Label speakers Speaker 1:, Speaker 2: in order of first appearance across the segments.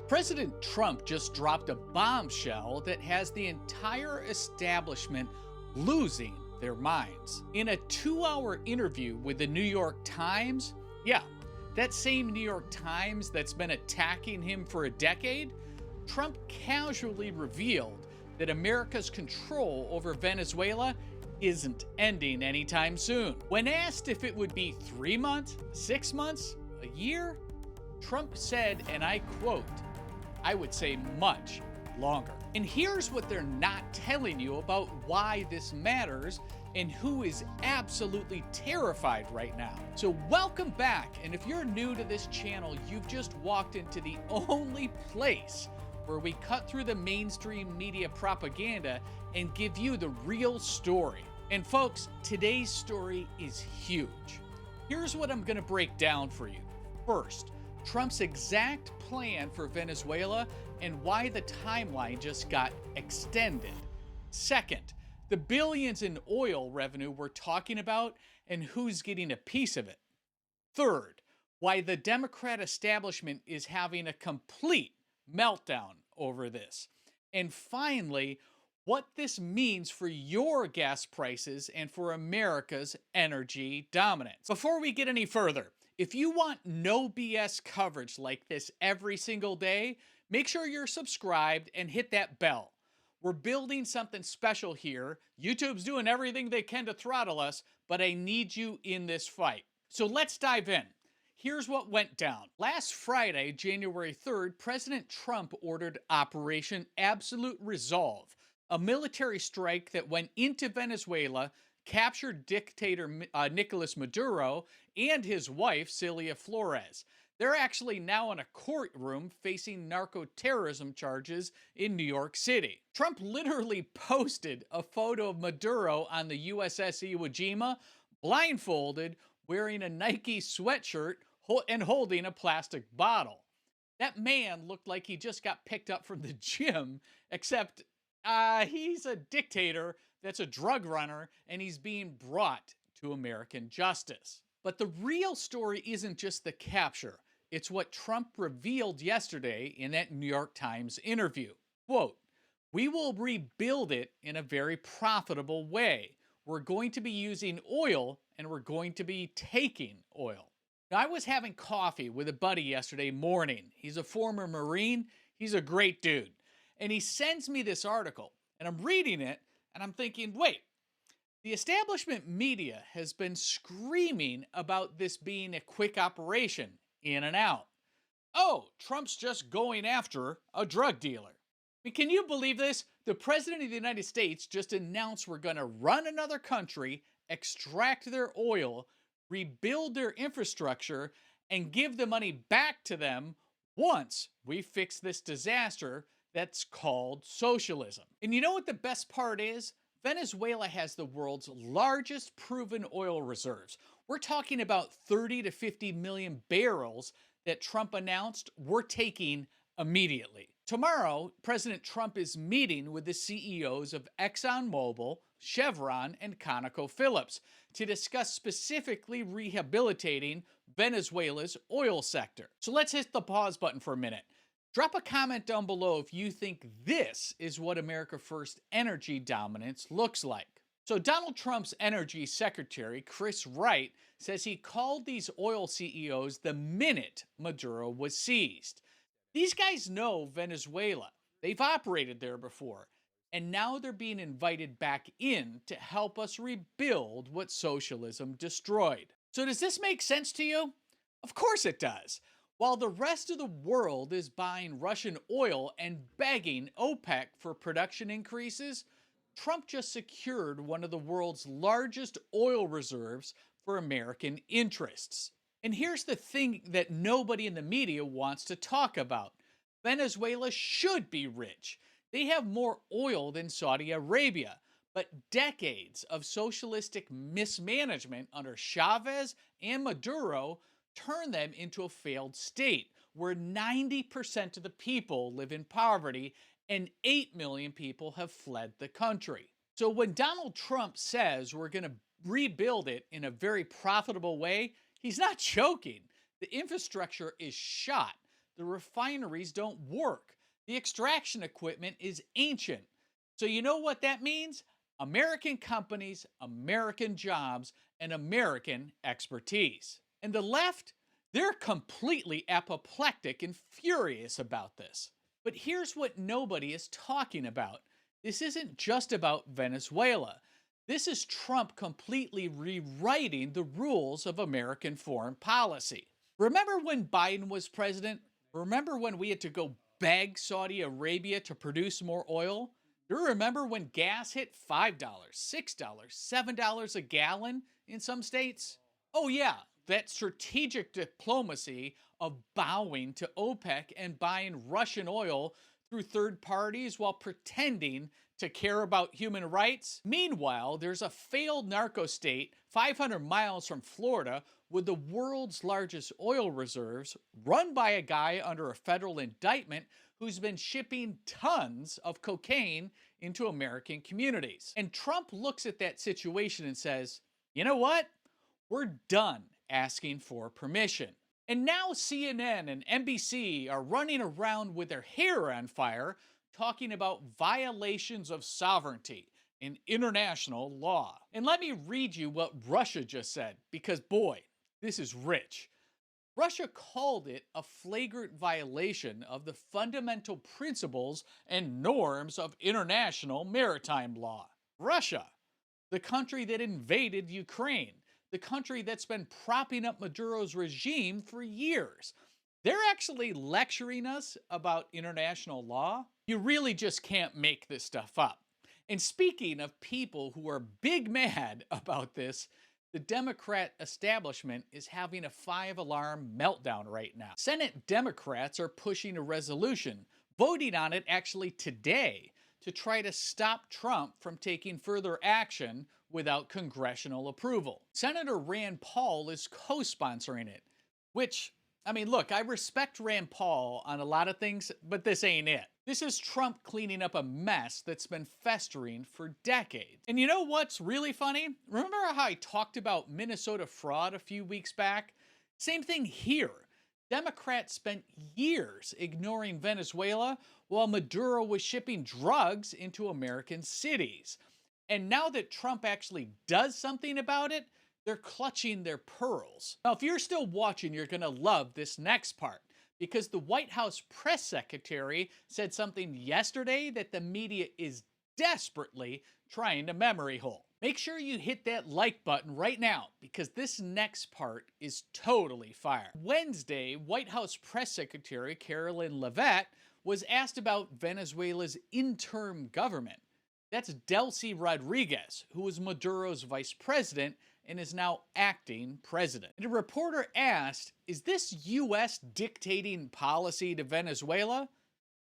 Speaker 1: President Trump just dropped a bombshell that has the entire establishment losing their minds. In a 2-hour interview with the New York Times, that same New York Times that's been attacking him for a decade, Trump casually revealed that America's control over Venezuela isn't ending anytime soon. When asked if it would be 3 months, 6 months, a year, Trump said, and I quote, "I would say much longer." And here's what they're not telling you about why this matters and who is absolutely terrified right now. So welcome back, and if you're new to this channel, you've just walked into the only place where we cut through the mainstream media propaganda and give you the real story. And folks, today's story is huge. Here's what I'm going to break down for you. First, Trump's exact plan for Venezuela and why the timeline just got extended. Second, the billions in oil revenue we're talking about and who's getting a piece of it. Third, why the Democrat establishment is having a complete meltdown over this. And finally, what this means for your gas prices and for America's energy dominance. Before we get any further, if you want no BS coverage like this every single day, make sure you're subscribed and hit that bell. We're building something special here. YouTube's doing everything they can to throttle us, but I need you in this fight. So let's dive in. Here's what went down. Last Friday, January 3rd, President Trump ordered Operation Absolute Resolve, a military strike that went into Venezuela, captured dictator Nicolás Maduro and his wife, Celia Flores. They're actually now in a courtroom facing narco-terrorism charges in New York City. Trump literally posted a photo of Maduro on the USS Iwo Jima, blindfolded, wearing a Nike sweatshirt and holding a plastic bottle. That man looked like he just got picked up from the gym, except he's a dictator that's a drug runner, and he's being brought to American justice. But the real story isn't just the capture. It's what Trump revealed yesterday in that New York Times interview. Quote, "We will rebuild it in a very profitable way. We're going to be using oil, and we're going to be taking oil." Now, I was having coffee with a buddy yesterday morning. He's a former Marine. He's a great dude. And he sends me this article, and I'm reading it, and I'm thinking, wait, the establishment media has been screaming about this being a quick operation, in and out. Oh, Trump's just going after a drug dealer. I mean, can you believe this? The President of the United States just announced we're going to run another country, extract their oil, rebuild their infrastructure, and give the money back to them once we fix this disaster that's called socialism. And you know what the best part is? Venezuela has the world's largest proven oil reserves. We're talking about 30 to 50 million barrels that Trump announced we're taking immediately. Tomorrow, President Trump is meeting with the CEOs of Exxon, Chevron, and ConocoPhillips to discuss specifically rehabilitating Venezuela's oil sector. So let's hit the pause button for a minute. Drop a comment down below if you think this is what America First energy dominance looks like. So Donald Trump's energy secretary, Chris Wright, says he called these oil CEOs the minute Maduro was seized. These guys know Venezuela. They've operated there before. And now they're being invited back in to help us rebuild what socialism destroyed. So does this make sense to you? Of course it does. While the rest of the world is buying Russian oil and begging OPEC for production increases, Trump just secured one of the world's largest oil reserves for American interests. And here's the thing that nobody in the media wants to talk about. Venezuela should be rich. They have more oil than Saudi Arabia, but decades of socialistic mismanagement under Chavez and Maduro turned them into a failed state where 90% of the people live in poverty and 8 million people have fled the country. So when Donald Trump says we're going to rebuild it in a very profitable way, he's not joking. The infrastructure is shot. The refineries don't work. The extraction equipment is ancient. So you know what that means? American companies, American jobs, and American expertise. And the left, they're completely apoplectic and furious about this. But here's what nobody is talking about. This isn't just about Venezuela. This is Trump completely rewriting the rules of American foreign policy. Remember when Biden was president? Remember when we had to go beg Saudi Arabia to produce more oil? Do you remember when gas hit $5, $6, $7 a gallon in some states? Oh yeah, that strategic diplomacy of bowing to OPEC and buying Russian oil through third parties while pretending to care about human rights. Meanwhile, there's a failed narco state 500 miles from Florida with the world's largest oil reserves, run by a guy under a federal indictment who's been shipping tons of cocaine into American communities. And Trump looks at that situation and says, you know what? We're done asking for permission. And now CNN and NBC are running around with their hair on fire talking about violations of sovereignty and international law. And let me read you what Russia just said, because boy, this is rich. Russia called it a flagrant violation of the fundamental principles and norms of international maritime law. Russia, the country that invaded Ukraine, the country that's been propping up Maduro's regime for years. They're actually lecturing us about international law. You really just can't make this stuff up. And speaking of people who are big mad about this, the Democrat establishment is having a 5-alarm meltdown right now. Senate Democrats are pushing a resolution, voting on it actually today, to try to stop Trump from taking further action without congressional approval. Senator Rand Paul is co-sponsoring it, which, I mean, look, I respect Rand Paul on a lot of things, but this ain't it. This is Trump cleaning up a mess that's been festering for decades. And you know what's really funny? Remember how I talked about Minnesota fraud a few weeks back? Same thing here. Democrats spent years ignoring Venezuela while Maduro was shipping drugs into American cities. And now that Trump actually does something about it, they're clutching their pearls. Now, if you're still watching, you're going to love this next part, because the White House press secretary said something yesterday that the media is desperately trying to memory hole. Make sure you hit that like button right now, because this next part is totally fire. Wednesday, White House press secretary Carolyn Leavitt was asked about Venezuela's interim government. That's Delcy Rodriguez, who was Maduro's vice president and is now acting president. And a reporter asked, is this U.S. dictating policy to Venezuela?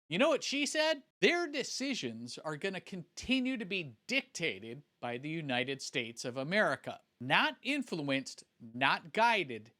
Speaker 1: You know what she said? Their decisions are going to continue to be dictated by the United States of America. Not influenced, not guided,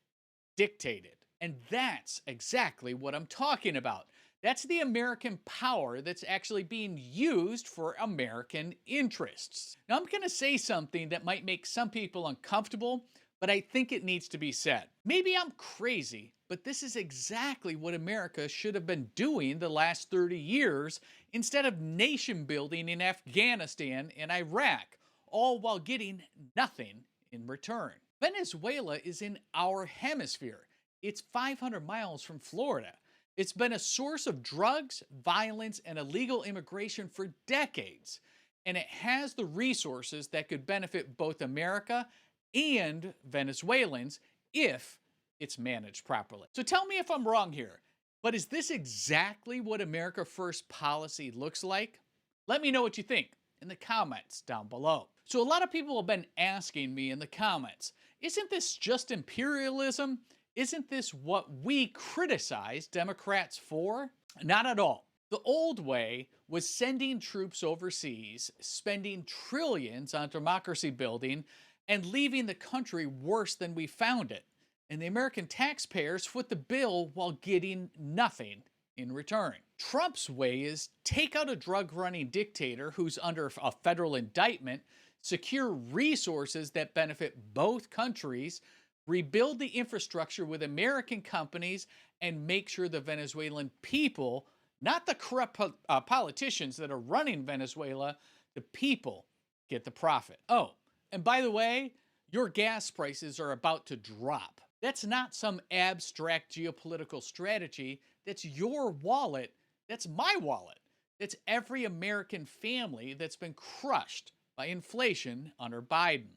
Speaker 1: dictated. And that's exactly what I'm talking about. That's the American power that's actually being used for American interests. Now, I'm going to say something that might make some people uncomfortable, but I think it needs to be said. Maybe I'm crazy, but this is exactly what America should have been doing the last 30 years instead of nation building in Afghanistan and Iraq, all while getting nothing in return. Venezuela is in our hemisphere. It's 500 miles from Florida. It's been a source of drugs, violence, and illegal immigration for decades. And it has the resources that could benefit both America and Venezuelans if it's managed properly. So tell me if I'm wrong here, but is this exactly what America First policy looks like? Let me know what you think in the comments down below. So a lot of people have been asking me in the comments, isn't this just imperialism? Isn't this what we criticize Democrats for? Not at all. The old way was sending troops overseas, spending trillions on democracy building, and leaving the country worse than we found it. And the American taxpayers foot the bill while getting nothing in return. Trump's way is take out a drug-running dictator who's under a federal indictment, secure resources that benefit both countries, rebuild the infrastructure with American companies, and make sure the Venezuelan people, not the corrupt politicians that are running Venezuela, the people get the profit. Oh, and by the way, your gas prices are about to drop. That's not some abstract geopolitical strategy. That's your wallet. That's my wallet. That's every American family that's been crushed by inflation under Biden.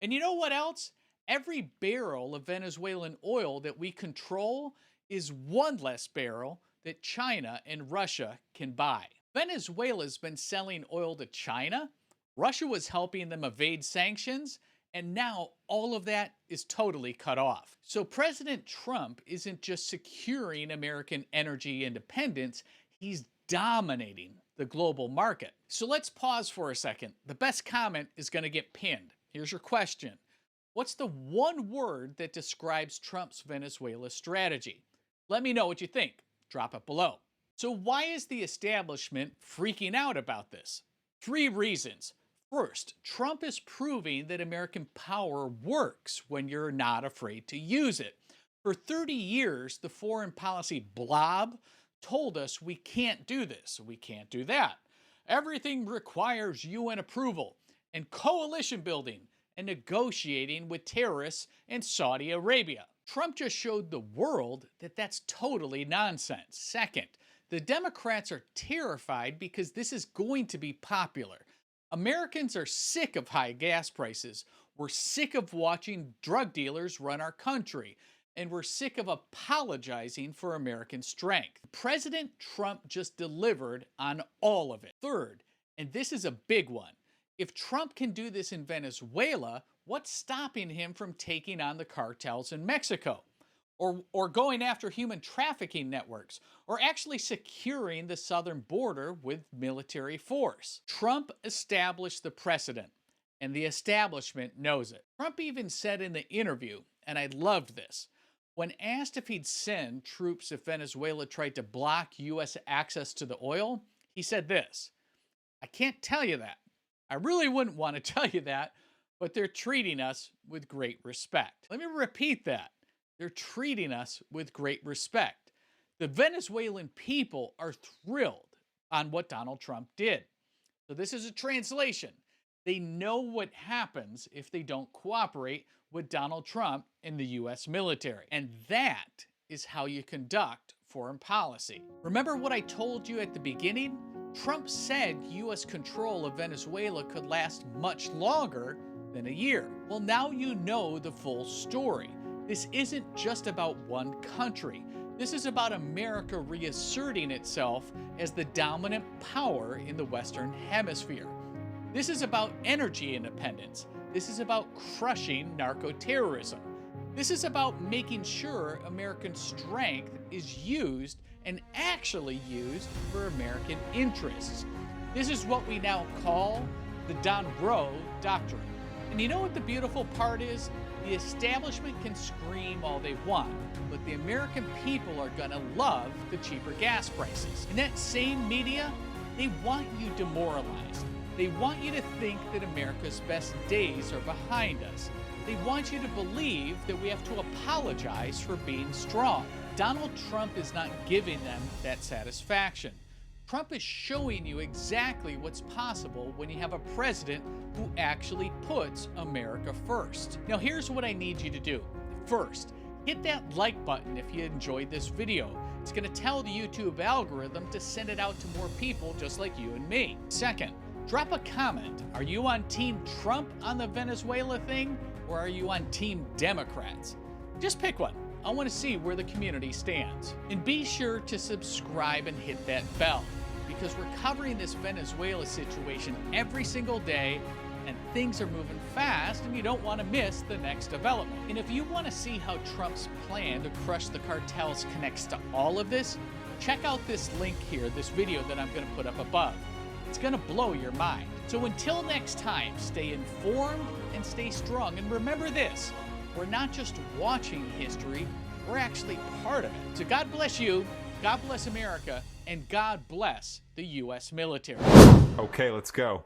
Speaker 1: And you know what else? Every barrel of Venezuelan oil that we control is one less barrel that China and Russia can buy. Venezuela's been selling oil to China. Russia was helping them evade sanctions. And now all of that is totally cut off. So President Trump isn't just securing American energy independence, he's dominating the global market. So let's pause for a second. The best comment is going to get pinned. Here's your question. What's the one word that describes Trump's Venezuela strategy? Let me know what you think. Drop it below. So why is the establishment freaking out about this? 3 reasons. First, Trump is proving that American power works when you're not afraid to use it. For 30 years, the foreign policy blob told us we can't do this, we can't do that. Everything requires UN approval and coalition building and negotiating with terrorists and Saudi Arabia. Trump just showed the world that that's totally nonsense. Second, the Democrats are terrified because this is going to be popular. Americans are sick of high gas prices. We're sick of watching drug dealers run our country. And we're sick of apologizing for American strength. President Trump just delivered on all of it. Third, and this is a big one, if Trump can do this in Venezuela, what's stopping him from taking on the cartels in Mexico? Or going after human trafficking networks, or actually securing the southern border with military force? Trump established the precedent, and the establishment knows it. Trump even said in the interview, and I loved this, when asked if he'd send troops if Venezuela tried to block U.S. access to the oil, he said this, "I can't tell you that. I really wouldn't want to tell you that, but they're treating us with great respect." Let me repeat that. They're treating us with great respect. The Venezuelan people are thrilled on what Donald Trump did. So this is a translation. They know what happens if they don't cooperate with Donald Trump and the U.S. military. And that is how you conduct foreign policy. Remember what I told you at the beginning? Trump said U.S. control of Venezuela could last much longer than a year. Well, now you know the full story. This isn't just about one country. This is about America reasserting itself as the dominant power in the Western Hemisphere. This is about energy independence. This is about crushing narco-terrorism. This is about making sure American strength is used and actually used for American interests. This is what we now call the Don Roe Doctrine. And you know what the beautiful part is? The establishment can scream all they want, but the American people are gonna love the cheaper gas prices. And that same media, they want you demoralized. They want you to think that America's best days are behind us. They want you to believe that we have to apologize for being strong. Donald Trump is not giving them that satisfaction. Trump is showing you exactly what's possible when you have a president who actually puts America first. Now here's what I need you to do. First, hit that like button if you enjoyed this video. It's going to tell the YouTube algorithm to send it out to more people just like you and me. Second, drop a comment. Are you on Team Trump on the Venezuela thing, or are you on Team Democrats? Just pick one. I want to see where the community stands. And be sure to subscribe and hit that bell, because we're covering this Venezuela situation every single day, and things are moving fast, and you don't want to miss the next development. And if you want to see how Trump's plan to crush the cartels connects to all of this, check out this link here, this video that I'm going to put up above. It's going to blow your mind. So until next time, stay informed and stay strong. And remember this, we're not just watching history, we're actually part of it. So God bless you, God bless America, and God bless the U.S. military.
Speaker 2: Okay, let's go.